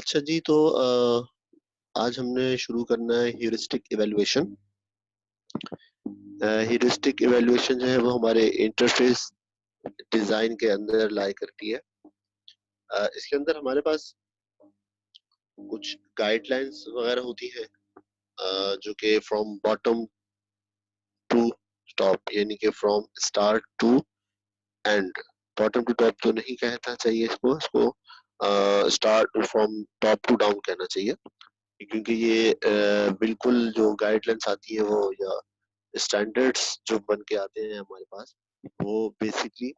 अच्छा जी, तो आज हमने शुरू करना है ह्यूरिस्टिक इवैल्यूएशन। ह्यूरिस्टिक इवैल्यूएशन जो है वो हमारे इंटरफेस डिजाइन के अंदर लाई करती है। इसके अंदर हमारे पास कुछ गाइडलाइंस वगैरह होती है, जो कि फ्रॉम बॉटम टू टॉप, यानी कि from start to end. Bottom to top तो नहीं कहना चाहिए इसको start from top to down कहना चाहिए, क्योंकि ये बिल्कुल जो गाइडलाइंस आती है वो या स्टैंडर्ड्स जो बन के आते हैं हमारे पास, वो बेसिकली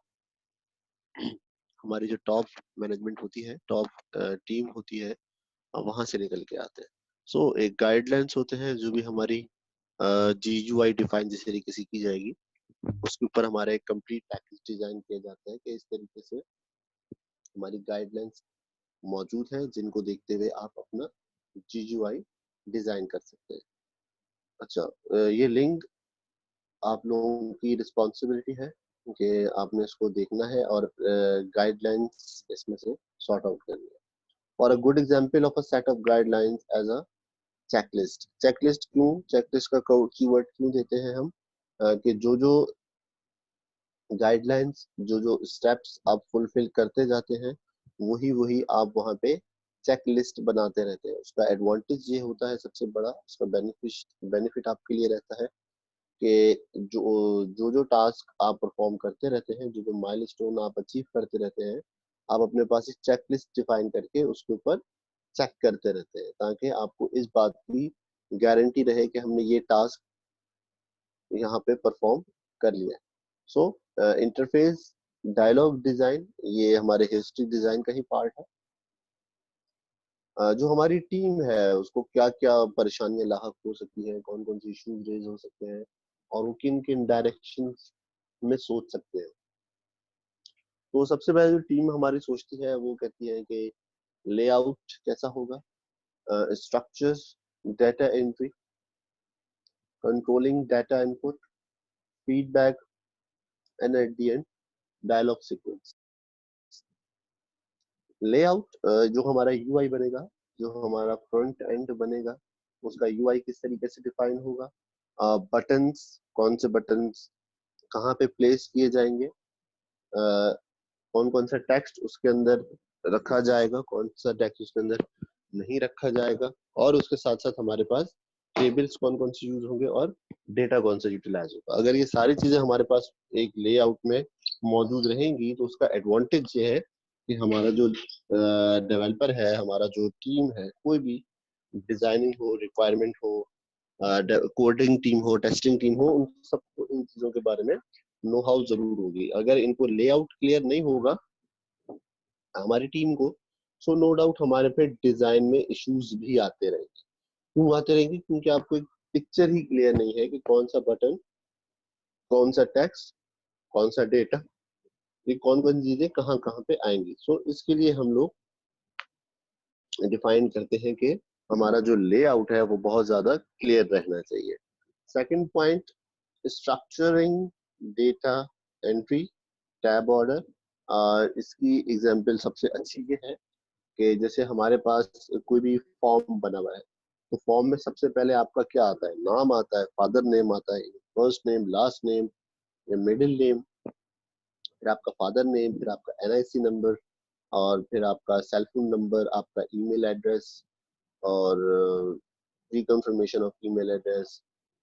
हमारी जो टॉप मैनेजमेंट होती है, टॉप टीम होती है, वहां से निकल के आते हैं। सो एक गाइडलाइंस होते हैं जो भी हमारी GUI डिफाइन जिस तरीके से की जाएगी, उसके ऊपर हमारा एक कंप्लीट पैकेज डिजाइन किया जाता है कि इस तरीके से हमारी गाइडलाइंस मौजूद है, जिनको देखते हुए आप अपना GUI डिजाइन कर सकते हैं। अच्छा, ये लिंक आप लोगों की रिस्पॉन्सिबिलिटी है कि आपने इसको देखना है और गाइडलाइंस इसमें से सॉर्ट आउट करनी है। और a good example of a set of guidelines as a checklist. Checklist क्यों, चेकलिस्ट का कीवर्ड क्यों देते हैं हम? कि जो जो गाइडलाइंस, जो जो स्टेप्स आप फुलफिल करते जाते हैं, वही वही आप वहाँ पे चेक लिस्ट बनाते रहते हैं। उसका एडवांटेज ये होता है, सबसे बड़ा उसका बेनिफिट आपके लिए रहता है कि जो जो टास्क आप परफॉर्म करते रहते हैं, जो जो माइलस्टोन आप अचीव करते रहते हैं, आप अपने पास एक चेक लिस्ट डिफाइन करके उसके ऊपर चेक करते रहते हैं, ताकि आपको इस बात की गारंटी रहे कि हमने ये टास्क यहाँ पे परफॉर्म कर लिया। सो इंटरफेस डायलॉग डिजाइन ये हमारे हिस्ट्री डिजाइन का ही पार्ट है। जो हमारी टीम है उसको क्या क्या परेशानियां लाहक हो सकती हैं, कौन कौन से इश्यूज रेज हो सकते हैं, और वो किन किन डायरेक्शन में सोच सकते हैं। तो सबसे पहले जो टीम हमारी सोचती है वो कहती है कि लेआउट कैसा होगा, structures, data entry, controlling data input, feedback, and at the end dialogue sequence. Layout, जो हमारा यूआई बनेगा, जो हमारा फ्रंट एंड बनेगा, उसका यूआई किस तरीके से डिफाइन होगा, बटन्स, कौन से बटन्स कहाँ पे प्लेस किए जाएंगे, कौन कौन सा टेक्स्ट उसके अंदर रखा जाएगा, कौन सा टेक्स्ट उसके अंदर नहीं रखा जाएगा, और उसके साथ साथ हमारे पास टेबल्स कौन कौन से यूज होंगे और डेटा कौन सा यूटिलाइज होगा। अगर ये सारी चीजें हमारे पास एक लेआउट में मौजूद रहेंगी, तो उसका एडवांटेज ये है कि हमारा जो डेवलपर है, हमारा जो टीम है, कोई भी डिजाइनिंग हो, रिक्वायरमेंट हो, कोडिंग टीम हो, टेस्टिंग टीम हो, उन सबको इन चीजों के बारे में नो हाउ जरूर होगी। अगर इनको लेआउट क्लियर नहीं होगा हमारी टीम को, सो नो डाउट हमारे पे डिजाइन में इश्यूज भी आते रहेंगे। क्यों आते रहेंगे? क्योंकि आपको एक पिक्चर ही क्लियर नहीं है कि कौन सा बटन, कौन सा टेक्स्ट, कौन सा डेटा, ये कौन कौन चीजें कहाँ कहाँ पे आएंगी। सो इसके लिए हम लोग डिफाइन करते हैं कि हमारा जो लेआउट है वो बहुत ज्यादा क्लियर रहना चाहिए। Second point, structuring data entry, tab order. इसकी एग्जांपल सबसे अच्छी ये है कि जैसे हमारे पास कोई भी फॉर्म बना हुआ है, तो फॉर्म में सबसे पहले आपका क्या आता है? नाम आता है, फादर नेम आता है, फर्स्ट नेम, लास्ट नेम या मिडिल नेम, फिर आपका फादर नेम, फिर आपका NIC नंबर, और फिर आपका सेल फोन नंबर, आपका ईमेल एड्रेस, और reconfirmation of email address,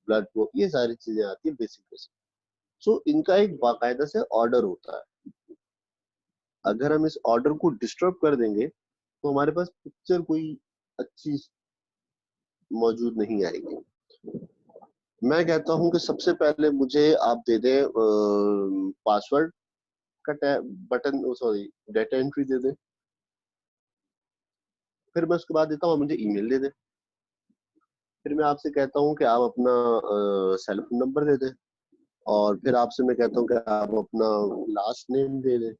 blood group, ये सारी चीजें आती है बेसिक बेसिक। सो इनका एक बाकायदा से ऑर्डर होता है। अगर हम इस ऑर्डर को डिस्टर्ब कर देंगे तो हमारे पास पिक्चर कोई अच्छी मौजूद नहीं आएगी। मैं कहता हूं कि सबसे पहले मुझे आप दे दें पासवर्ड का बटन, सॉरी, डेटा एंट्री दे दें, फिर मैं उसके बाद देता हूँ मुझे ईमेल दे दें, फिर मैं आपसे कहता हूँ कि आप अपना सेल फोन नंबर दे दें, और फिर आपसे मैं कहता हूँ कि आप अपना लास्ट नेम दे दें,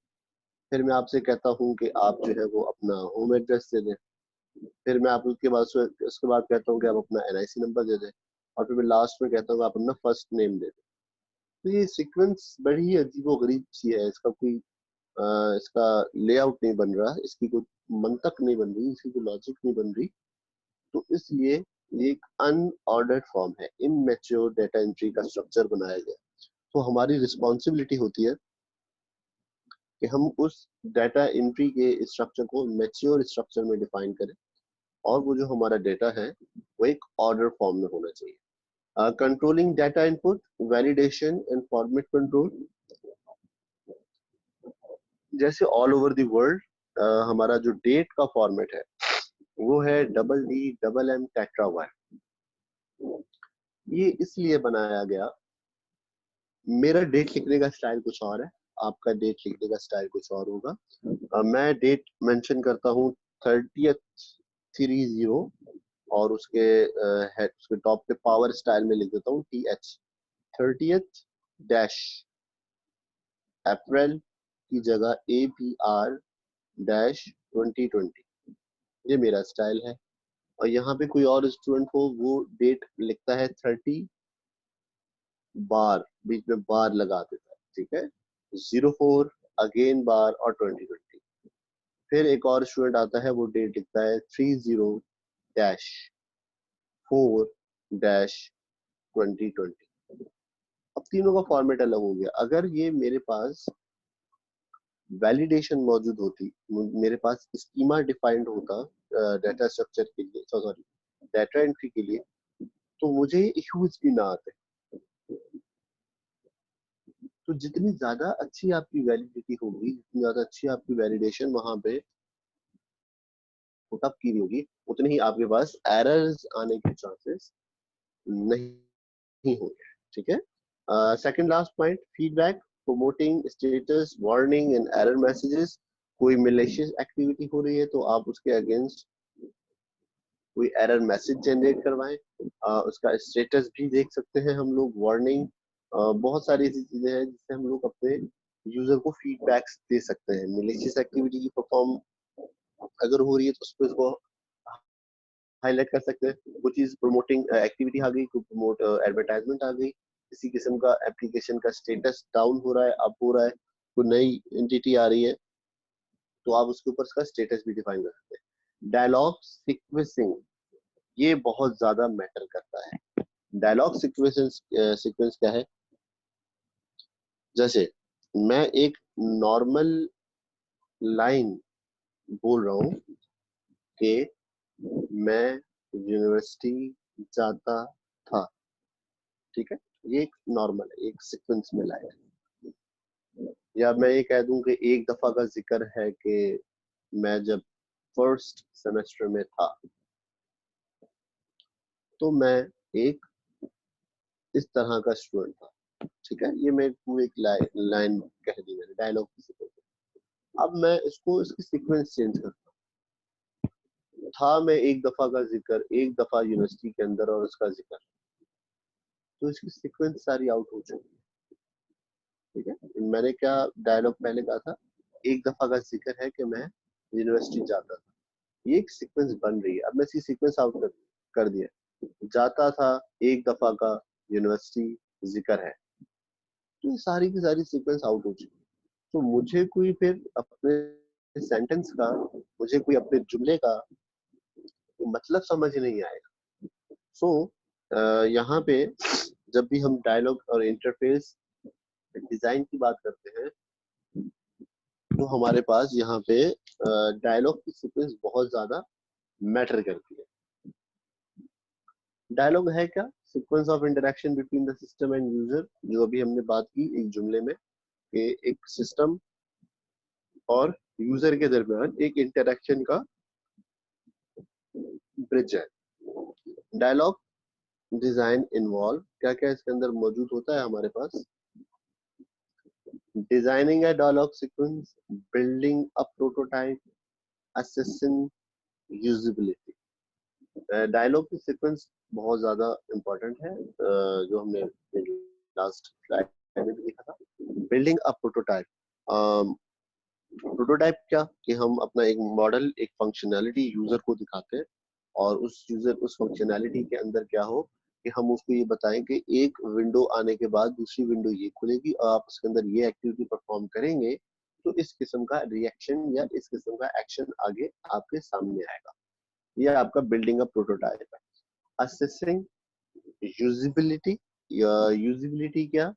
फिर मैं आपसे कहता हूँ कि आप जो है वो अपना होम एड्रेस दे दें, फिर मैं आप उसके बाद कहता हूँ कि आप अपना NIC नंबर दे दें, और फिर मैं लास्ट में कहता हूँ कि आप अपना फर्स्ट नेम दे दें। तो ये सीक्वेंस बड़ी ही अजीबो गरीब सी है, इसका कोई इसका लेआउट नहीं बन रहा, इसकी कोई मंतक नहीं बन रही, इसकी कोई लॉजिक नहीं बन रही, तो इसलिए ये एक अनऑर्डर्ड फॉर्म है, इमैच्योर डेटा एंट्री का स्ट्रक्चर बनाया गया। तो हमारी रिस्पॉन्सिबिलिटी होती है कि हम उस डाटा एंट्री के स्ट्रक्चर को मैच्योर स्ट्रक्चर में डिफाइन करें, और वो जो हमारा डेटा है वो एक ऑर्डर फॉर्म में होना चाहिए। Controlling data input, validation and format control. जैसे ऑल ओवर द वर्ल्ड हमारा जो डेट का फॉर्मेट है वो है DDM टेट्रा वाई। ये इसलिए बनाया गया, मेरा डेट लिखने का स्टाइल कुछ और है, आपका डेट लिखने का स्टाइल कुछ और होगा। मैं डेट मेंशन करता हूँ 30th और उसके टॉप पे पावर स्टाइल में लिख देता हूँ TH, 30th डैश अप्रैल की जगह APR डैश 2020, ये मेरा स्टाइल है। और यहाँ पे कोई और स्टूडेंट हो वो डेट लिखता है 30 बार, बीच में बार लगा देता है, ठीक है, 04 अगेन बार और 2020। फिर एक और स्टूडेंट आता है वो डेट लिखता है 30 डैश 4 डैश 2020। अब तीनों का फॉर्मेट अलग हो गया। अगर ये मेरे पास वैलिडेशन मौजूद होती, मेरे पास स्कीमा डिफाइंड होता डाटा स्ट्रक्चर के लिए, सॉरी डाटा एंट्री के लिए, तो मुझे इश्यूज भी ना आते। तो जितनी ज्यादा अच्छी आपकी वैलिडिटी होगी, जितनी ज्यादा अच्छी आपकी वैलिडेशन वहां पे पुटअप की होगी, उतनी ही आपके पास एरर्स आने के चांसेस नहीं होंगे, ठीक है। Second last point, feedback, promoting status, warning and error messages. कोई मैलिशियस एक्टिविटी हो रही है तो आप उसके अगेंस्ट कोई एरर मैसेज जनरेट करवाएं, उसका स्टेटस भी देख सकते हैं हम लोग, वार्निंग, बहुत सारी ऐसी चीजें हैं जिससे हम लोग अपने यूजर को फीडबैक्स दे सकते हैं। मैलिशियस एक्टिविटी की परफॉर्म अगर हो रही है तो उसको हाईलाइट कर सकते हैं। वो चीज प्रमोटिंग एक्टिविटी आ गई, कोई प्रमोट एडवर्टाइजमेंट आ गई, किसी किस्म का एप्लीकेशन का स्टेटस डाउन हो रहा है, अप हो रहा है, कोई नई एंटिटी आ रही है, तो आप उसके ऊपर उसका स्टेटस भी डिफाइन कर सकते हैं। डायलॉग सीक्वेंसिंग, ये बहुत ज्यादा मैटर करता है। डायलॉग सीक्वेंस क्या है? जैसे मैं एक नॉर्मल लाइन बोल रहा हूँ कि मैं यूनिवर्सिटी जाता था, ठीक है, ये एक नॉर्मल है, एक सीक्वेंस में लाइन है। या मैं ये कह दूं कि एक दफा का जिक्र है कि मैं जब फर्स्ट सेमेस्टर में था, तो मैं एक इस तरह का स्टूडेंट था, ठीक है, ये मैं पूरी एक लाइन कह दी मैंने, डायलॉग की सीक्वेंस। अब मैं इसको इसकी सीक्वेंस चेंज करता हूँ, था मैं एक दफा का जिक्र, एक दफा यूनिवर्सिटी के अंदर और उसका जिक्र, तो इसकी सीक्वेंस सारी आउट हो चुकी है, ठीक है। मैंने क्या डायलॉग पहले कहा था, एक दफा का जिक्र है कि मैं यूनिवर्सिटी जाता था, ये एक सीक्वेंस बन रही है। अब मैं इसकी सीक्वेंस आउट कर दिया, जाता था, एक दफा का, यूनिवर्सिटी, जिक्र है, तो ये सारी की सारी सीक्वेंस आउट हो चुकी है। तो मुझे कोई फिर अपने सेंटेंस का, मुझे कोई अपने जुमले का मतलब समझ नहीं आएगा। सो यहाँ पे जब भी हम डायलॉग और इंटरफेस डिजाइन की बात करते हैं, तो हमारे पास यहाँ पे डायलॉग की सीक्वेंस बहुत ज्यादा मैटर करती है। डायलॉग है क्या? Sequence of interaction between the system and user, जो अभी हमने बात की एक जुमले में, कि एक सिस्टम और यूजर के दरमियान एक इंटरेक्शन का ब्रिज है। डायलॉग डिजाइन इन्वॉल्व, क्या क्या इसके अंदर मौजूद होता है हमारे पास? Designing a dialogue sequence, building a prototype, assessing usability। Dialogue की सीक्वेंस बहुत ज्यादा इम्पोर्टेंट है, जो हमने लास्ट स्लाइड में भी देखा था। बिल्डिंग अ प्रोटोटाइप, प्रोटोटाइप क्या कि हम अपना एक मॉडल, एक फंक्शनैलिटी यूजर को दिखाते हैं, और उस फंक्शनैलिटी के अंदर क्या हो कि हम उसको ये बताएं कि एक विंडो आने के बाद दूसरी विंडो ये खुलेगी और आप उसके अंदर ये एक्टिविटी परफॉर्म करेंगे तो इस किस्म का रिएक्शन या इस किस्म का एक्शन आगे आपके सामने आएगा। ये आपका बिल्डिंग अ प्रोटोटाइप है। असेसिंग यूजिबिलिटी, या यूजिबिलिटी क्या,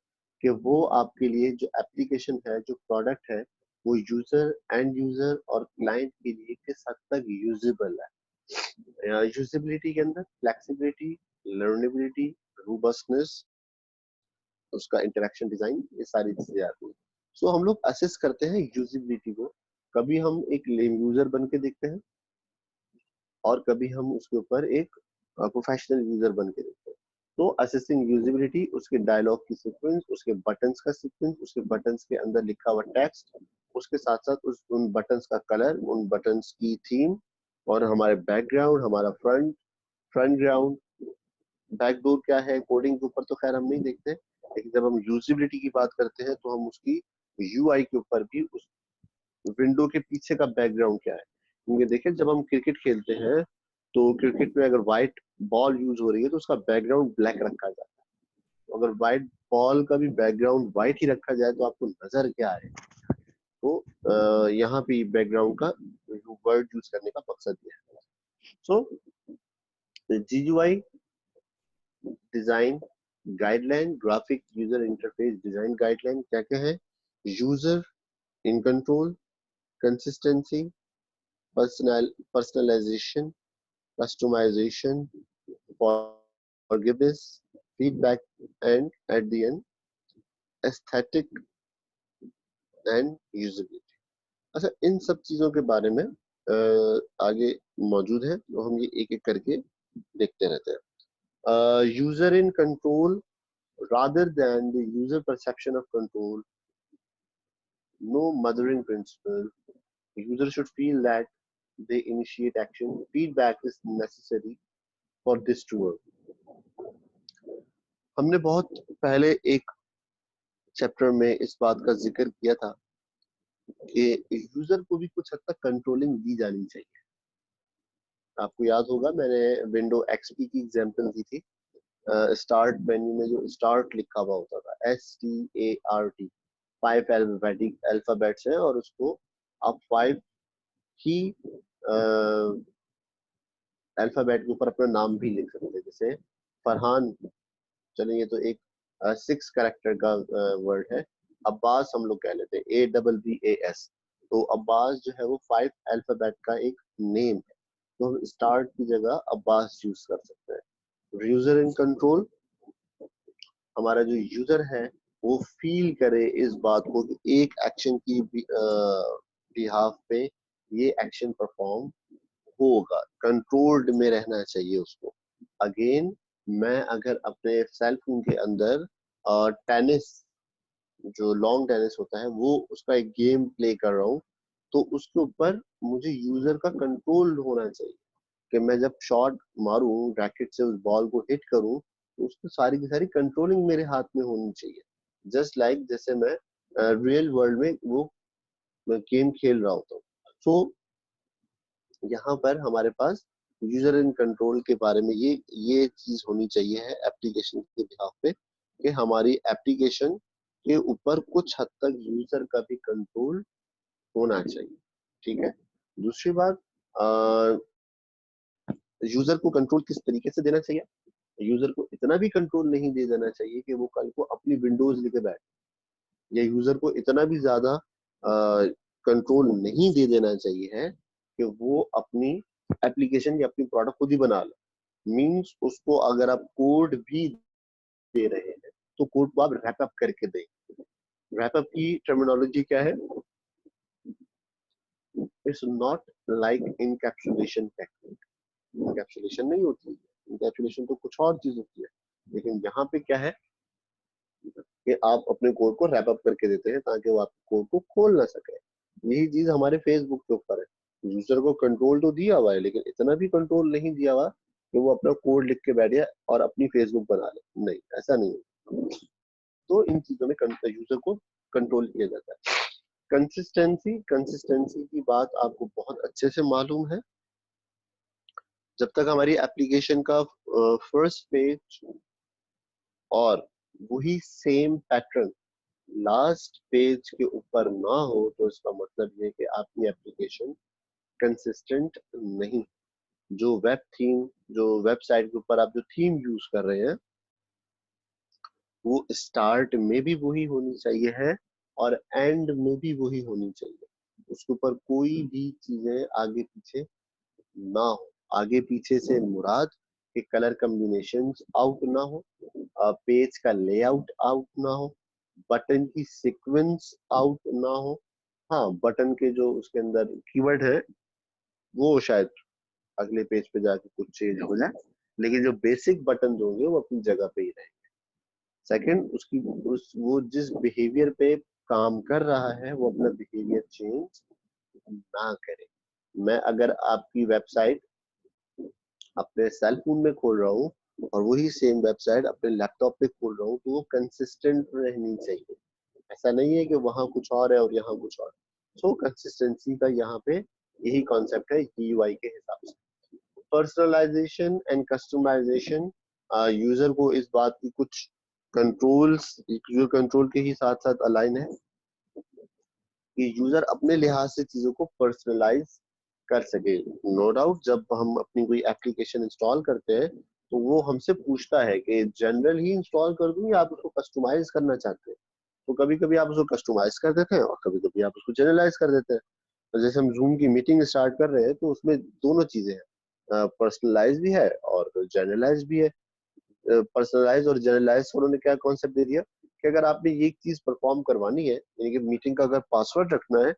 कि वो आपके लिए जो एप्लीकेशन है, जो प्रोडक्ट है, वो यूजर, एंड यूजर और क्लाइंट के लिए किस हद तक यूजेबल है। यूजिबिलिटी के अंदर फ्लेक्सिबिलिटी, लर्नेबिलिटी, रोबस्टनेस, उसका इंटरेक्शन डिजाइन, ये सारी चीजें आती हैं। सो हम लोग असेस करते हैं यूजिबिलिटी को। कभी हम एक लेम यूजर बन के देखते हैं और कभी हम उसके ऊपर एक प्रोफेशनल यूजर बन के देखते हैं। तो असेसिंग यूजिबिलिटी, उसके डायलॉग की सीक्वेंस, उसके बटन्स का सीक्वेंस, उसके बटन्स के अंदर लिखा हुआ टेक्स्ट, उसके साथ साथ उन बटन्स का कलर, उन बटन्स की थीम, और हमारे बैकग्राउंड, हमारा फ्रंट ग्राउंड, बैकडोर क्या है, कोडिंग के ऊपर तो खैर हम नहीं देखते, लेकिन जब हम यूजिबिलिटी की बात करते हैं तो हम उसकी यूआई के ऊपर भी, उस विंडो के पीछे का बैकग्राउंड क्या है। क्योंकि देखिए जब हम क्रिकेट खेलते हैं तो क्रिकेट में अगर व्हाइट बॉल यूज हो रही है तो उसका बैकग्राउंड ब्लैक रखा जाता है। तो अगर व्हाइट बॉल का भी बैकग्राउंड व्हाइट ही रखा जाए तो आपको नजर क्या आए। तो यहाँ पे बैकग्राउंड का वर्ड यूज करने का मकसद ये है। So GUI design guideline, graphic user interface design guideline क्या क्या है। User in control, consistency, personalization, customization, forgiveness, feedback, and at the end, aesthetic and usability. अच्छा, इन सब चीजों के बारे में आगे मौजूद है, तो हम ये एक एक करके देखते रहते हैं। User in control rather than the user perception of control, no mothering principle. The user should feel that they initiate action. Feedback is necessary for this to work. हमने बहुत पहले एक चैप्टर में इस बात का जिक्र किया था कि यूजर को भी कुछ हद तक कंट्रोलिंग दी जानी चाहिए। आपको याद होगा मैंने विंडो एक्सपी की एग्जांपल दी थी। स्टार्ट मेन्यू में जो स्टार्ट लिखा हुआ होता था, START, 5 अल्फाबेट्स हैं और उसको आप 5 ही अल्फाबेट के ऊपर अपना नाम भी लिख सकते हैं। जैसे फरहान, चलिए ये तो एक 6 कैरेक्टर का वर्ड है। अब्बास हम लोग कह लेते हैं ABBAS। तो अब्बास जो है वो 5 अल्फाबेट का एक नेम है, तो हम स्टार्ट की जगह अब्बास यूज कर सकते हैं। यूजर इन कंट्रोल, हमारा जो यूजर है वो फील करे इस बात को कि एक एक्शन की बिहाफ पे ये एक्शन परफॉर्म होगा, कंट्रोल्ड में रहना चाहिए उसको। अगेन, मैं अगर अपने सेल फोन के अंदर टेनिस, जो लॉन्ग टेनिस होता है, वो उसका एक गेम प्ले कर रहा हूँ, तो उसके ऊपर मुझे यूजर का कंट्रोल होना चाहिए कि मैं जब शॉट मारूं, रैकेट से उस बॉल को हिट करूं, तो उसकी सारी की सारी कंट्रोलिंग मेरे हाथ में होनी चाहिए। जस्ट लाइक जैसे मैं रियल वर्ल्ड में वो गेम खेल रहा होता हूँ। सो यहाँ पर हमारे पास यूजर इन कंट्रोल के बारे में ये चीज होनी चाहिए है एप्लीकेशन के बिहाफ पे, कि हमारी एप्लीकेशन के ऊपर कुछ हद तक यूजर का भी कंट्रोल होना चाहिए। ठीक है। दूसरी बात, यूजर को कंट्रोल किस तरीके से देना चाहिए। यूजर को इतना भी कंट्रोल नहीं दे देना चाहिए कि वो कल को अपनी विंडोज लेके बैठे, या यूजर को इतना भी ज्यादा कंट्रोल नहीं दे देना चाहिए है कि वो अपनी एप्लीकेशन या अपनी प्रोडक्ट खुद ही बना ले। मींस उसको अगर आप कोड भी दे रहे हैं तो कोड को आप रैप अप करके दें। रैप अप की टर्मिनोलॉजी क्या है? It's not like encapsulation technique. Encapsulation नहीं होती है, इनकैप्सुलेशन तो कुछ और चीज होती है, लेकिन यहाँ पे क्या है कि आप अपने कोड को रैप अप करके देते हैं ताकि वो आपके कोड को खोल ना सके। यही चीज हमारे फेसबुक के ऊपर है। यूजर को कंट्रोल तो दिया हुआ है, लेकिन इतना भी कंट्रोल नहीं दिया हुआ कि वो अपना कोड लिख के बैठ जाए और अपनी फेसबुक बना ले। नहीं, ऐसा नहीं है। तो इन चीजों में यूजर को कंट्रोल किया जाता है। कंसिस्टेंसी की बात आपको बहुत अच्छे से मालूम है। जब तक हमारी एप्लीकेशन का फर्स्ट पेज और वही सेम पैटर्न लास्ट पेज के ऊपर ना हो तो इसका मतलब ये कि आपकी एप्लीकेशन कंसिस्टेंट नहीं। जो वेब थीम, जो वेबसाइट के ऊपर आप जो थीम यूज कर रहे हैं वो स्टार्ट में भी वही होनी चाहिए है और एंड में भी वही होनी चाहिए। उसके ऊपर कोई भी चीजें आगे पीछे ना हो। आगे पीछे से मुराद के कलर कॉम्बिनेशंस आउट ना हो, पेज का लेआउट आउट ना हो, बटन की सीक्वेंस आउट ना हो। हाँ, बटन के जो उसके अंदर कीवर्ड है वो शायद अगले पेज पे जाके कुछ चेंज हो जाए, लेकिन जो बेसिक बटन होंगे वो अपनी जगह पे ही रहेंगे। सेकंड, उसकी उस वो जिस बिहेवियर पे काम कर रहा है वो अपना बिहेवियर चेंज ना करे। मैं अगर आपकी वेबसाइट अपने सेल फोन में खोल रहा हूँ और वही सेम वेबसाइट अपने लैपटॉप पे खोल रहा हूँ तो वो कंसिस्टेंट रहनी चाहिए। ऐसा नहीं है कि वहां कुछ और है और यहाँ कुछ और। सो कंसिस्टेंसी का यहाँ पे यही कॉन्सेप्ट है यूआई के हिसाब से। पर्सनलाइजेशन एंड कस्टमाइजेशन, यूजर को इस बात की कुछ कंट्रोल्स, जो कंट्रोल के ही साथ साथ अलाइन है कि यूजर अपने लिहाज से चीजों को पर्सनलाइज कर सके। नो डाउट जब हम अपनी कोई एप्लीकेशन इंस्टॉल करते हैं तो वो हमसे पूछता है कि जनरल ही इंस्टॉल कर दूं या आप उसको कस्टमाइज करना चाहते हैं। तो कभी कभी आप उसको कस्टमाइज कर देते हैं और कभी कभी आप उसको जनरलाइज कर देते हैं। तो जैसे हम जूम की मीटिंग स्टार्ट कर रहे हैं तो उसमें दोनों चीजें हैं, पर्सनलाइज भी है और जनरलाइज भी है। पर्सनलाइज और जनरलाइज उन्होंने क्या कॉन्सेप्ट दे दिया कि अगर आपने ये चीज परफॉर्म करवानी है, यानी कि मीटिंग का अगर पासवर्ड रखना है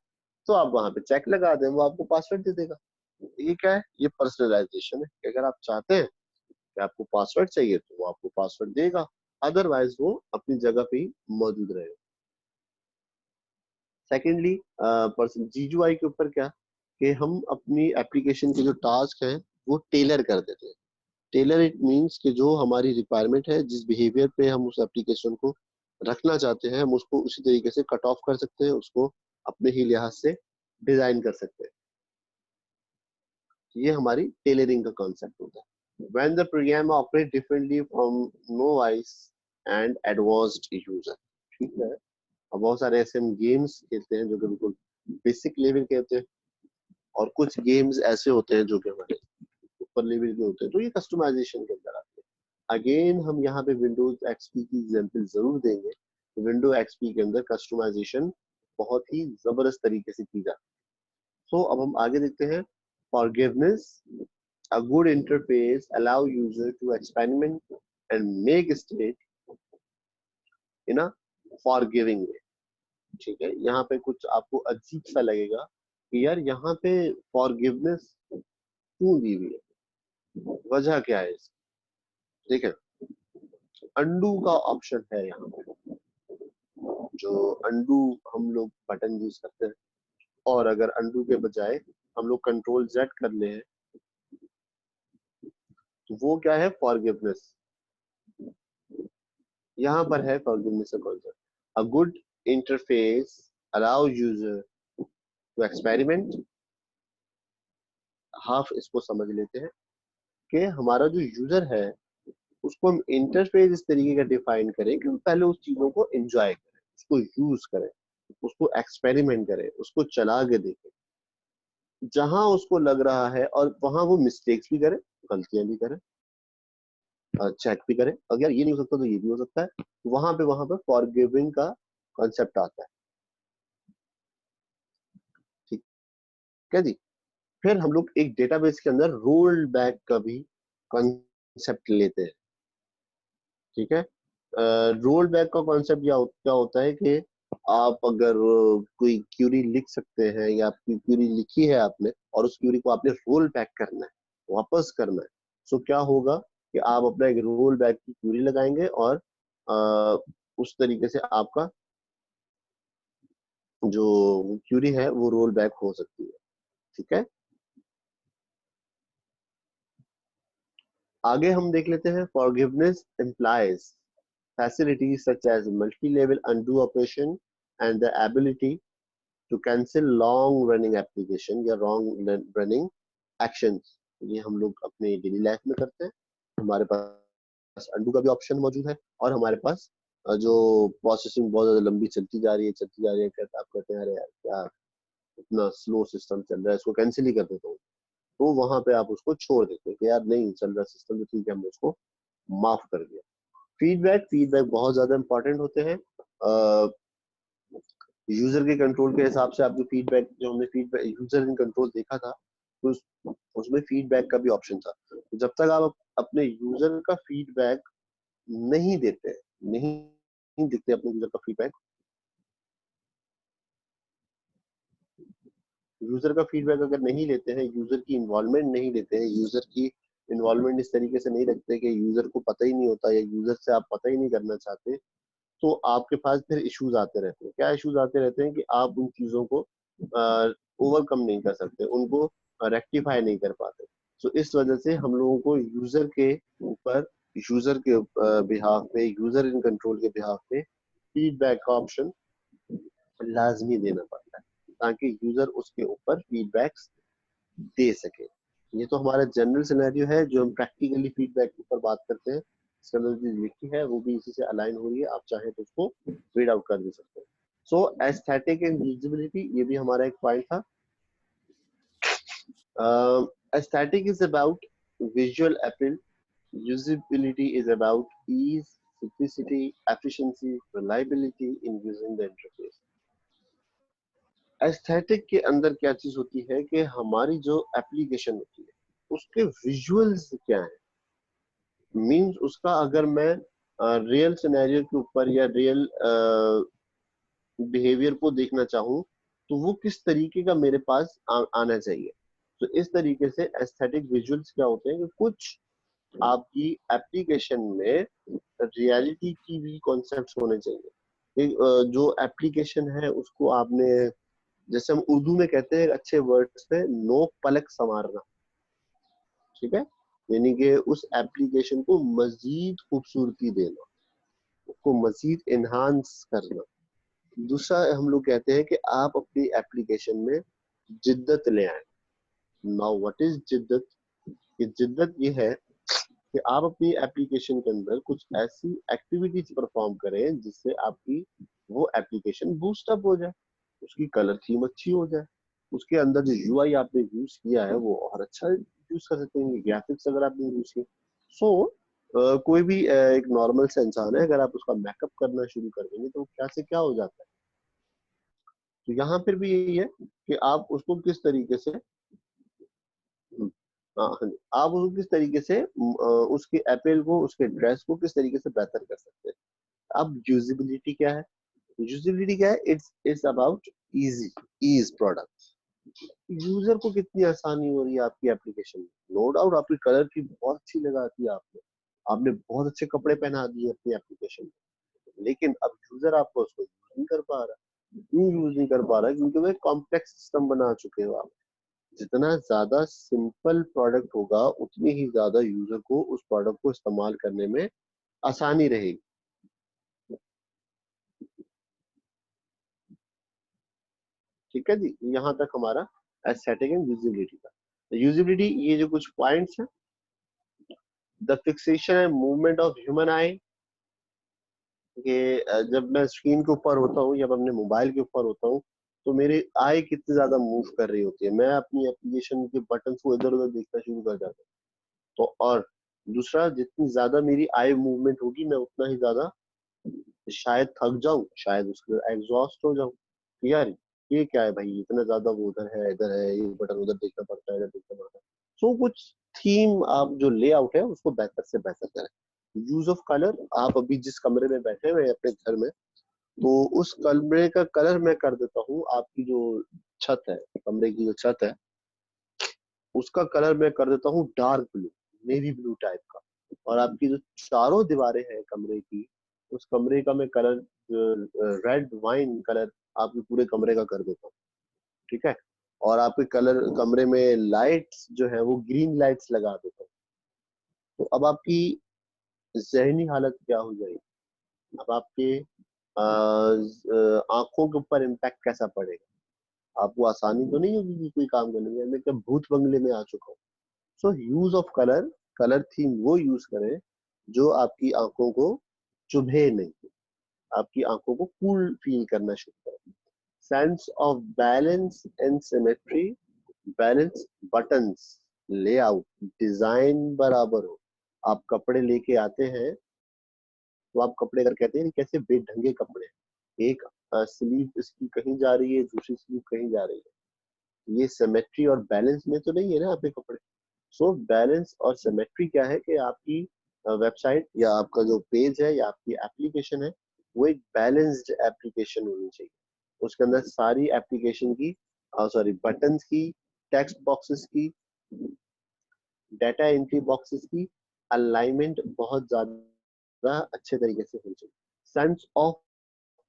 तो आप वहां पे चेक लगा दें, वो आपको पासवर्ड दे देगा। ये क्या है? ये पर्सनलाइजेशन है कि अगर आप चाहते हैं कि आपको पासवर्ड चाहिए तो वो आपको पासवर्ड देगा, अदरवाइज वो अपनी जगह पे ही मौजूद रहेगा। सेकेंडली, पर्सन जीयूआई के ऊपर क्या कि हम अपनी एप्लीकेशन के जो टास्क हैं वो टेलर कर देते हैं। टेलर इट मीन्स कि जो हमारी रिक्वायरमेंट है, जिस बिहेवियर पे हम उस एप्लीकेशन को रखना चाहते हैं हम उसको उसी तरीके से कट ऑफ कर सकते हैं, उसको अपने ही लिहाज से डिजाइन कर सकते हैं। ये हमारी टेलरिंग का कॉन्सेप्ट होता है। When the program operate differently from novice and advanced user. ठीक है, अब बहुत सारे ऐसे हम गेम्स खेलते हैं जो कि बिल्कुल बेसिक लेवल के होते हैं और कुछ गेम्स ऐसे होते हैं जो कि हमारे ऊपर लेवल के होते हैं, तो ये कस्टमाइजेशन के अंदर आते हैं। अगेन हम यहाँ पे विंडोज एक्सपी की एग्जांपल जरूर देंगे। विंडो एक्सपी के अंदर कस्टमाइजेशन बहुत ही जबरदस्त तरीके से की जाती है। सो अब हम आगे देखते हैं। Forgiveness, a good interface allow user to experiment and make mistake in a forgiving way। ठीक है, यहाँ पे कुछ आपको अजीब सा लगेगा कि यार यहाँ पे फॉरगिवनेस क्यों दी हुई है, वजह क्या है इसकी। ठीक है, अंडू का ऑप्शन है यहाँ पे। जो अंडू हम लोग बटन यूज करते हैं और अगर अंडू के बजाय हम लोग कंट्रोल जेड कर ले हैं तो वो क्या है? फॉरगिवनेस। यहाँ पर है फॉरगिवनेस का concept. A good interface allow user to experiment. हाफ इसको समझ लेते हैं कि हमारा जो यूजर है उसको हम इंटरफेस इस तरीके का डिफाइन करें कि वो पहले उस चीजों को एंजॉय करें, उसको यूज करें, उसको एक्सपेरिमेंट करें, उसको चला के देखें जहां उसको लग रहा है, और वहां वो मिस्टेक्स भी करे, गलतियां भी करे, चेक भी करे। अगर यार ये नहीं हो सकता तो ये भी हो सकता है। वहां पे फॉरगिविंग का कॉन्सेप्ट आता है। ठीक है जी। फिर हम लोग एक डेटाबेस के अंदर रोल बैक का भी कॉन्सेप्ट लेते हैं। ठीक है, रोल बैक का कॉन्सेप्ट क्या होता है कि आप अगर कोई क्यूरी लिख सकते हैं या आपकी क्यूरी लिखी है आपने और उस क्यूरी को आपने रोल बैक करना है, वापस करना है, सो क्या होगा कि आप अपना एक रोल बैक की क्यूरी लगाएंगे और उस तरीके से आपका जो क्यूरी है वो रोल बैक हो सकती है। ठीक है, आगे हम देख लेते हैं। Forgiveness implies facilities such as multi-level undo operation and the ability to cancel long running application या long running actions। ये हम लोग अपने डेली लाइफ में करते हैं। हमारे पास undo का भी ऑप्शन मौजूद है और हमारे पास जो प्रोसेसिंग बहुत ज्यादा लंबी चलती जा रही है, चलती जा रही है, कहते आप कहते हैं अरे यार क्या इतना स्लो सिस्टम चल रहा है, इसको कैंसिल ही कर देता हूँ। तो वहां पे आप उसको छोड़ देते हैं कि यार नहीं चल रहा सिस्टम तो ठीक है, हमने उसको माफ कर दिया। फीडबैक, फीडबैक बहुत ज्यादा इंपॉर्टेंट होते हैं। यूजर के कंट्रोल के हिसाब से आपकी फीडबैक, जो हमने फीडबैक यूजर इन कंट्रोल देखा था, तो उसमें फीडबैक का भी ऑप्शन था। तो जब तक आप अपने यूजर का फीडबैक नहीं देते, नहीं नहीं देखते अपने यूजर का फीडबैक, यूजर का फीडबैक अगर नहीं लेते हैं, यूजर की इन्वॉल्वमेंट नहीं लेते हैं, यूजर की इन्वॉल्वमेंट इस तरीके से नहीं रखते कि यूजर को पता ही नहीं होता या यूजर से आप पता ही नहीं करना चाहते, तो आपके पास फिर इश्यूज आते रहते हैं। क्या इश्यूज आते रहते हैं कि आप उन चीजों को ओवरकम नहीं कर सकते, उनको रेक्टिफाई नहीं कर पाते। तो इस वजह से हम लोगों को यूजर के ऊपर, यूजर के बिहाफ पे, यूजर इन कंट्रोल के बिहाफ पे फीडबैक का ऑप्शन लाजमी देना पड़ता है, ताकि यूजर उसके ऊपर फीडबैक्स दे सके। ये तो हमारा जनरल सिनेरियो है जो हम प्रैक्टिकली फीडबैक के ऊपर बात करते हैं। इसके अंदर जो लिखी है वो भी इसी से अलाइन हो रही है, आप चाहे तो उसको रीड आउट कर भी सकते हैं। सो एस्थेटिक एंड यूजिबिलिटी, ये भी हमारा एक पॉइंट था। Aesthetic is about visual appeal, usability is about ease, simplicity, efficiency, reliability in using the interface. Aesthetic के अंदर क्या चीज होती है कि हमारी जो एप्लीकेशन होती है उसके विजुअल्स क्या है, मींस उसका अगर मैं रियल सिनेरियो के ऊपर या रियल बिहेवियर को देखना चाहूँ, तो वो किस तरीके का मेरे पास आना चाहिए। तो इस तरीके से एस्थेटिक विजुअल्स क्या होते हैं कि कुछ आपकी एप्लीकेशन में रियलिटी की भी कॉन्सेप्ट्स होने चाहिए। जो एप्लीकेशन है उसको आपने, जैसे हम उर्दू में कहते हैं अच्छे वर्ड्स पे, नोक पलक संवारना, ठीक है, यानी कि उस एप्लीकेशन को मजीद खूबसूरती देना, उसको मजीद इनहांस करना। दूसरा हम लोग कहते हैं कि आप अपनी एप्लीकेशन में जिद्दत ले आए। नाउ व्हाट इज जिद्दत? ये जिद्दत ये है कि आप अपनी एप्लीकेशन के अंदर कुछ ऐसी एक्टिविटीज परफॉर्म करें जिससे आपकी वो एप्लीकेशन बूस्ट अप हो जाए, उसकी कलर थीम अच्छी हो जाए, उसके अंदर जो यूआई आपने यूज किया है वो और अच्छा यूज कर सकते हैं, ग्राफिक्स अगर आपने यूज किया। सो कोई भी एक नॉर्मल सा इंसान है, अगर आप उसका मेकअप करना शुरू कर देंगे तो क्या से क्या हो जाता है। तो यहाँ पर भी यही है कि आप उसको किस तरीके से, हाँ जी, आप उसको किस तरीके से उसके अपील को, उसके ड्रेस को किस तरीके से बेहतर कर सकते हैं। अब यूजिबिलिटी क्या है? यूजिबिलिटी क्या है? It's about easy, ease product. User को कितनी आसानी हो रही है आपकी एप्लीकेशन में। नो डाउट आपकी कलर की बहुत अच्छी लगाती है, आपने आपने बहुत अच्छे कपड़े पहना दिए अपनी एप्लीकेशन में, लेकिन अब यूजर आपको उसको यूज नहीं कर पा रहा। क्यों यूज नहीं कर पा रहा? क्योंकि वो कॉम्प्लेक्स सिस्टम बना चुके हो आप। जितना ज्यादा सिंपल प्रोडक्ट होगा उतनी ही ज्यादा यूजर को उस प्रोडक्ट को इस्तेमाल करने में आसानी रहेगी। ठीक है जी, यहाँ तक हमारा एस्थेटिक एंड यूजिबिलिटी का। यूजिबिलिटी, ये जो कुछ पॉइंट्स हैं, the fixation and movement of human आई, कि जब मैं स्क्रीन के ऊपर होता हूँ या अपने मोबाइल के ऊपर होता हूँ, तो मेरी आई कितनी ज्यादा मूव कर रही होती है, मैं अपनी एप्लीकेशन के बटन को इधर उधर देखना शुरू कर जाता हूँ। तो और दूसरा, जितनी ज्यादा मेरी आई मूवमेंट होगी मैं उतना ही ज्यादा शायद थक जाऊं, शायद उसके एग्जॉस्ट हो जाऊं कि यार ये क्या है भाई, इतना ज्यादा वो उधर है इधर है, ये बटन उधर देखना पड़ता है इधर देखना पड़ता है। सो कुछ थीम, आप जो लेआउट है उसको बेहतर से बेहतर करें। यूज ऑफ कलर, आप अभी जिस कमरे में बैठे हुए हैं अपने घर में, तो उस कमरे का कलर मैं कर देता हूँ, आपकी जो छत है, कमरे की जो छत है, उसका कलर मैं कर देता हूँ dark blue, navy blue type का। और आपकी जो चारों दीवारें हैं कमरे की, उस कमरे का मैं कलर रेड वाइन कलर आपके पूरे कमरे का कर देता हूँ। ठीक है, और आपके कलर कमरे में लाइट्स जो है वो ग्रीन लाइट्स लगा देता हूँ। तो अब आपकी जहनी हालत क्या हो जाएगी, अब आपके आंखों के ऊपर इम्पैक्ट कैसा पड़ेगा। आपको आसानी तो नहीं होगी कि कोई काम करने में, मैं क्या भूत बंगले में आ चुका हूँ। So use of colour, colour theme वो यूज करें जो आपकी आंखों को चुभे नहीं। आपकी आंखों को कूल फील करना शुरू करें। Sense of balance and symmetry, balance buttons, layout, design बराबर हो। आप कपड़े लेके आते हैं तो आप कपड़े अगर कहते हैं कि कैसे बेढंगे कपड़े हैं, एक स्लीव इसकी कहीं जा रही है, दूसरी स्लीव कहीं जा रही है, ये सिमेट्री और बैलेंस में तो नहीं है ना आपके कपड़े। सो बैलेंस और सिमेट्री क्या है कि आपकी वेबसाइट या आपका जो पेज है या आपकी एप्लीकेशन है वो एक बैलेंस्ड एप्लीकेशन होनी चाहिए। उसके अंदर सारी एप्लीकेशन की सॉरी बटन्स की, टेक्स्ट बॉक्सेस की, डाटा एंट्री बॉक्सेस की अलाइनमेंट बहुत ज्यादा अच्छे तरीके से होनी चाहिए। Sense of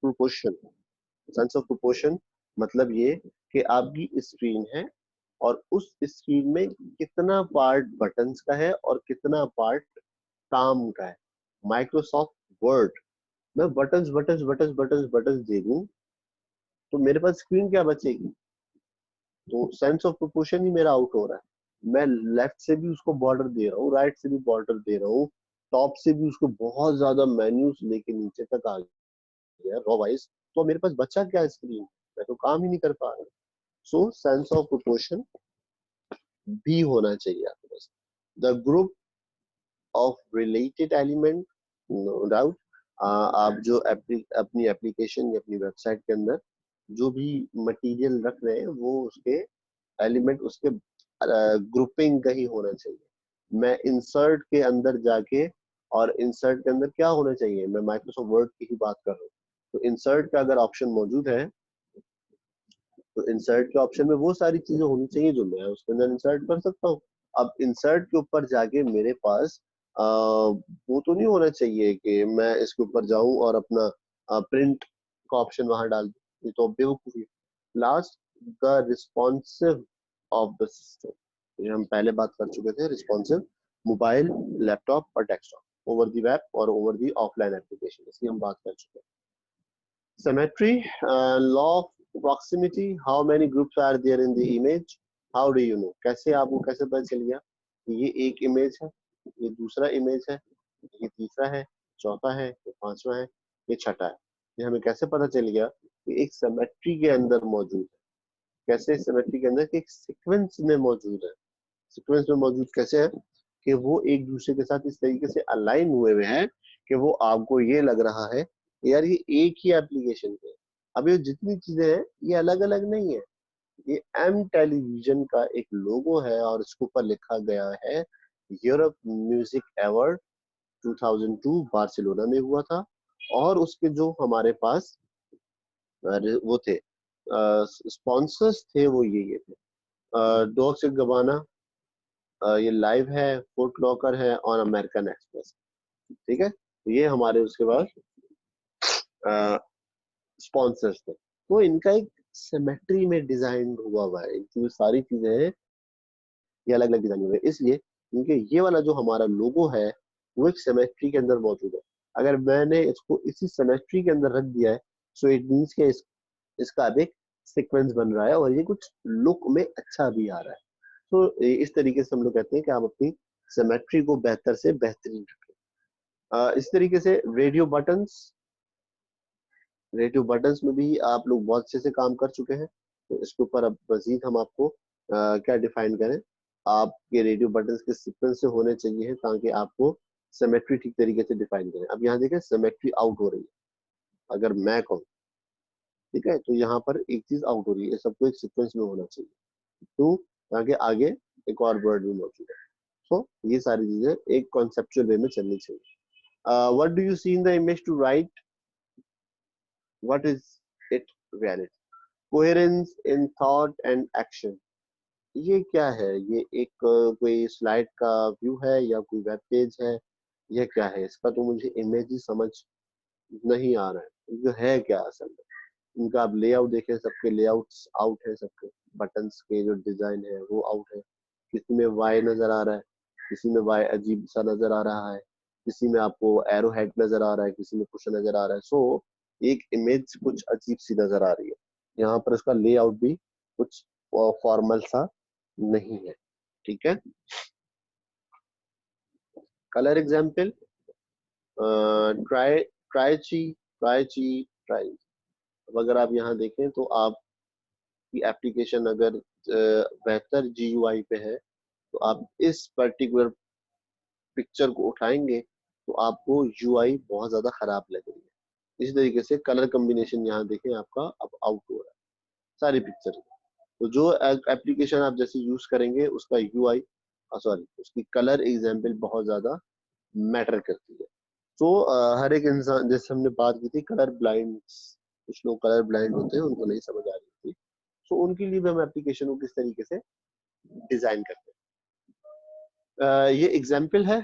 proportion, sense of proportion मतलब ये कि आपकी स्क्रीन है और उस स्क्रीन में कितना पार्ट बटन्स का है और कितना पार्ट काम का है। माइक्रोसॉफ्ट वर्ड मैं buttons buttons buttons buttons buttons दे दूं तो मेरे पास स्क्रीन क्या बचेगी। तो सेंस ऑफ प्रोपोर्शन ही मेरा आउट हो रहा है। मैं लेफ्ट से भी उसको बॉर्डर दे रहा हूँ, राइट से भी बॉर्डर दे रहा हूँ, टॉप से भी उसको बहुत ज्यादा मेन्यूज लेके नीचे तक आ गया रॉ वाइज, तो मेरे पास बचा क्या स्क्रीन, मैं तो काम ही नहीं कर पा रहा। सो सेंस ऑफ प्रोपोर्शन भी होना चाहिए आपके पास। The group of related element, no doubt आप जो अपनी एप्लीकेशन या अपनी वेबसाइट के अंदर जो भी मटेरियल रख रहे हैं वो उसके एलिमेंट उसके ग्रुपिंग का ही होना चाहिए। मैं इंसर्ट के अंदर जाके और इंसर्ट के अंदर क्या होना चाहिए, मैं माइक्रोसॉफ्ट वर्ड की ही बात कर रहा हूँ, तो इंसर्ट का अगर ऑप्शन मौजूद है तो इंसर्ट के ऑप्शन में वो सारी चीजें होनी चाहिए जो मैं उसके अंदर इंसर्ट कर सकता हूँ। अब इंसर्ट के ऊपर जाके मेरे पास वो तो नहीं होना चाहिए कि मैं इसके ऊपर जाऊं और अपना प्रिंट का ऑप्शन वहां डाल दूं, ये तो बेवकूफी है। Last, the responsive of the system, ये हम पहले बात कर चुके थे, रिस्पॉन्सिव मोबाइल, लैपटॉप और डेस्कटॉप, ओवर दी वेब और ओवर दी ऑफलाइन एप्लीकेशन, इसकी हम बात कर चुके हैं। Symmetry, law of proximity. How many groups are there in the image? How do you know? कैसे आपको कैसे पता चल गया कि ये एक इमेज है, ये दूसरा इमेज है, ये तीसरा है, चौथा है, ये पांचवा है, ये छठा है। ये हमें कैसे पता चल गया कि एक सिमेट्री के अंदर मौजूद है। कैसे सिमेट्री के अंदर कि एक सीक्वेंस में मौजूद है। सीक्वेंस में मौजूद कैसे है कि वो एक दूसरे के साथ इस तरीके से अलाइन हुए हुए हैं कि वो आपको ये लग रहा है यार ये एक ही एप्लीकेशन पे। अब ये जितनी चीजें हैं ये अलग अलग नहीं है। ये एम टेलीविजन का एक लोगो है और इसके ऊपर लिखा गया है यूरोप म्यूजिक अवार्ड 2002 बार्सिलोना में हुआ था। और उसके जो हमारे पास वो थे स्पॉन्सर्स थे वो ये थे डॉक्स गबाना, ये लाइव है, फुट लॉकर है और अमेरिकन एक्सप्रेस। ठीक है, तो ये हमारे उसके बाद स्पॉन्सर्स थे। तो इनका एक सिमेट्री में डिजाइन हुआ हुआ है, इनकी जो सारी चीजें हैं ये अलग अलग डिजाइन हुए हैं, इसलिए क्योंकि ये वाला जो हमारा लोगो है वो एक सिमेट्री के अंदर मौजूद है। अगर मैंने इसको इसी सिमेट्री के अंदर रख दिया है सो इट मीन्स के इसका अब एक सीक्वेंस बन रहा है और ये कुछ लुक में अच्छा भी आ रहा है। तो इस तरीके से हम लोग कहते हैं कि आप अपनी सिमेट्री को बेहतर से बेहतरीन रखें। इस तरीके से रेडियो बटन्स में भी आप लोग बहुत अच्छे से काम कर चुके हैं। तो इसके ऊपर अब मजीद हम आपको क्या डिफाइन करें, आपके रेडियो बटन्स के सीक्वेंस से होने चाहिए ताकि आपको सिमेट्री ठीक तरीके से डिफाइन करें। अब यहाँ देखें सिमेट्री आउट हो रही है अगर मैं कहूँ, ठीक है, तो यहाँ पर एक चीज आउट हो रही है, सबको एक सीक्वेंस में होना चाहिए तो ताकि आगे एक और वर्ड भी मौजूद है। सो ये सारी चीजें एक कॉन्सेप्चुअल वे में चलनी चाहिए। What do you see in the image to right, what is it reality, coherence in thought and action, ये क्या है, ये एक कोई स्लाइड का व्यू है या कोई वेब पेज है, यह क्या है, इसका तो मुझे इमेज ही समझ नहीं आ रहा है जो है क्या असल में। इनका आप लेआउट देखें, सबके लेआउट्स आउट है, सबके बटन्स के जो डिजाइन है वो आउट है। किसी में वाई नजर आ रहा है, किसी में वाई अजीब सा नजर आ रहा है, किसी में आपको एरो हेड नजर आ रहा है, किसी में कुछ नजर आ रहा है। सो एक इमेज कुछ अजीब सी नजर आ रही है। यहाँ पर इसका लेआउट भी कुछ फॉर्मल सा नहीं है। ठीक है, कलर एग्जाम्पल, ट्राई ट्राइची ट्राई ची ट्राई। अब अगर आप यहाँ देखें तो आपकी एप्लीकेशन अगर बेहतर जीयूआई पे है तो आप इस पर्टिकुलर पिक्चर को उठाएंगे तो आपको यूआई बहुत ज्यादा खराब लगेगी। इसी तरीके से कलर कॉम्बिनेशन यहाँ देखें आपका अब आउट हो रहा है सारी पिक्चर। तो जो एप्लीकेशन आप जैसे यूज करेंगे उसका यूआई सॉरी उसकी कलर एग्जाम्पल बहुत ज्यादा मैटर करती है। तो हर एक इंसान जैसे हमने बात की थी कलर ब्लाइंड, कुछ लोग कलर ब्लाइंड होते हैं उनको नहीं समझ आ रही थी, तो उनके लिए भी हम एप्लीकेशन को किस तरीके से डिजाइन करते हैं। ये एग्जाम्पल है,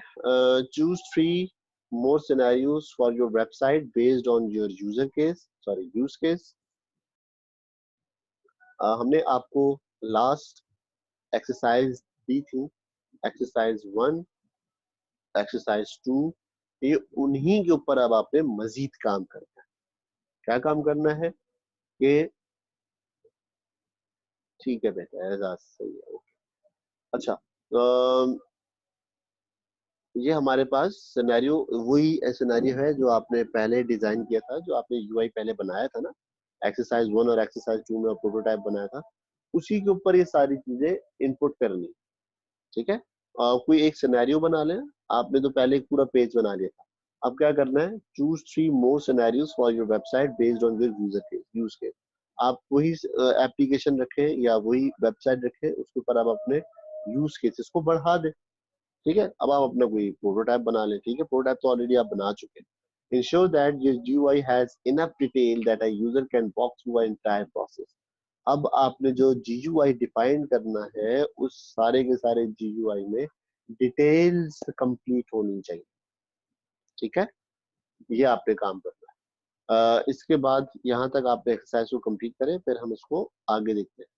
choose 3 more scenarios for your website based on your user case sorry use case। हमने आपको लास्ट एक्सरसाइज दी थी, एक्सरसाइज 1, एक्सरसाइज 2, ये उन्हीं के ऊपर अब आपने मजीद काम करना है। क्या काम करना है कि ठीक है बेटा एजाज सही है ओके। अच्छा ये हमारे पास सिनेरियो वही सिनेरियो है जो आपने पहले डिजाइन किया था, जो आपने यूआई पहले बनाया था ना, एक्सरसाइज 1 और एक्सरसाइज 2 में प्रोटोटाइप बनाया था, उसी के ऊपर ये सारी चीजें इनपुट करनी। ठीक है, कोई एक सिनेरियो बना लें। आपने तो पहले एक पूरा पेज बना लिया था, अब क्या करना है, choose 3 more scenarios for your website based on your user case use case. आप वही एप्लीकेशन रखें या वही वेबसाइट रखें, उसके ऊपर आप अपने यूज केसेस को बढ़ा दें। ठीक है, अब आप अपना कोई प्रोटोटाइप बना लें। ठीक है, प्रोटोटाइप तो ऑलरेडी आप बना चुके हैं। Ensure that your GUI has enough detail that a user can walk through a entire process. अब आपने जो जीयूआई डिफाइन करना है उस सारे के सारे जीयूआई में डिटेल्स कंप्लीट होनी चाहिए। ठीक है, ये आपने काम करना है। इसके बाद यहाँ तक आपने एक्सरसाइज को कंप्लीट करें, फिर हम इसको आगे देखते हैं।